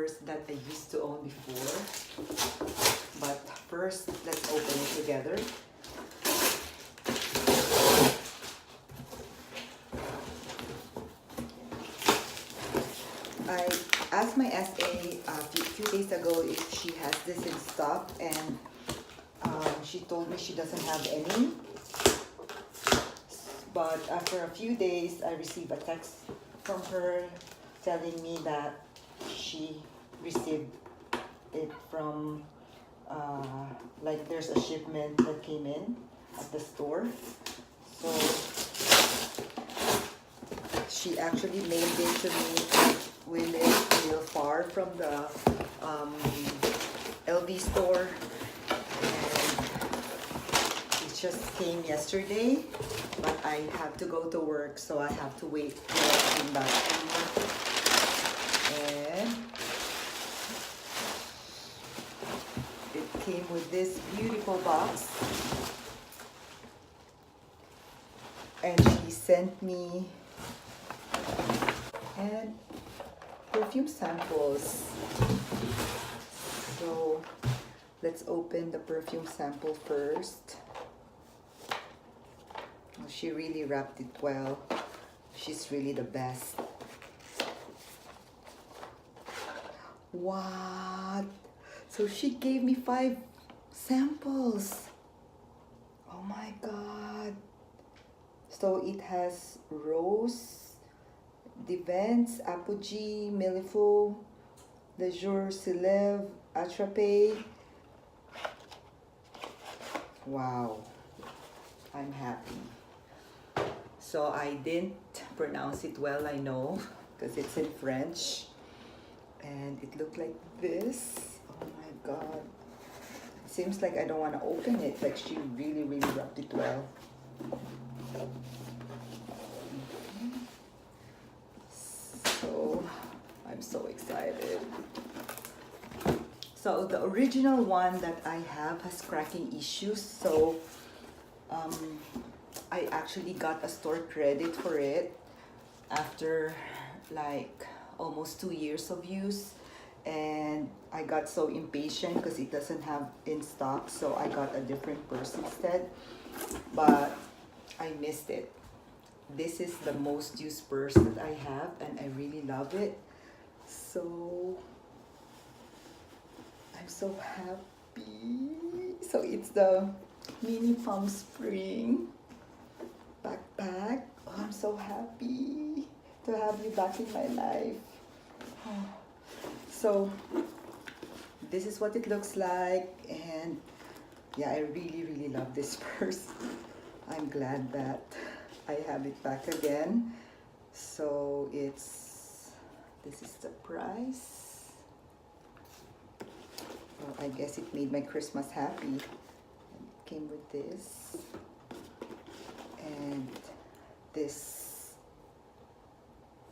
purse that I used to own before. But first, let's open it together. I asked my SA a few days ago if she has this in stock, and she told me she doesn't have any. But after a few days, I received a text from her telling me that she received it from, like there's a shipment that came in at the store. So she actually mailed it to me. We live real far from the LV store, and it just came yesterday, but I have to go to work, so I have to wait till I come back from work. And it came with this beautiful box, and she sent me and perfume samples. So let's open the perfume sample first. Oh, she really wrapped it well. She's really the best. What? So she gave me 5 samples. Oh my god. So it has Rose, Divence, Apogee, Millefaux, Le Jour Célèbre, Attrapé. Wow, I'm happy. So I didn't pronounce it well, I know, because it's in French. And it looked like this. Oh my god. It seems like I don't want to open it. Like she really wrapped it well. So I'm so excited. So the original one that I have has cracking issues, so I actually got a store credit for it after like almost 2 years of use, and I got so impatient because it doesn't have in stock, so I got a different purse instead, but I missed it. This is the most used purse that I have, and I really love it. So I'm so happy. So it's the Mini Palm Spring backpack. Oh, I'm so happy to have you back in my life. Oh. So this is what it looks like, and yeah, I really love this purse. I'm glad that I have it back again. So this is the price. Well, I guess it made my Christmas happy. It came with this and this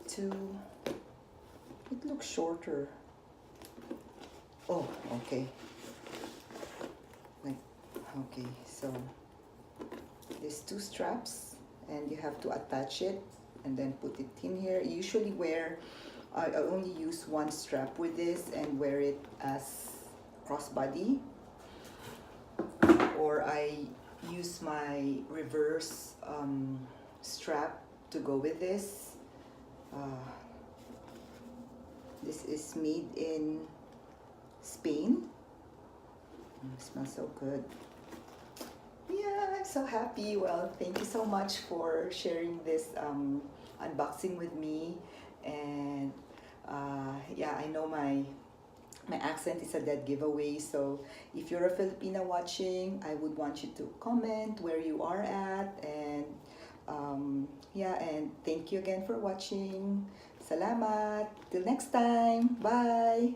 too. It looks shorter. Oh, okay. Like, okay, so there's 2 straps, and you have to attach it and then put it in here. Usually I only use 1 strap with this and wear it as crossbody, or I use my reverse strap to go with this. This is made in Spain. It smells so good. Yeah, I'm so happy. Well, thank you so much for sharing this unboxing with me. And yeah, I know my accent is a dead giveaway, so if you're a Filipina watching, I would want you to comment where you are at, and yeah, and thank you again for watching. Salamat. Till next time. Bye.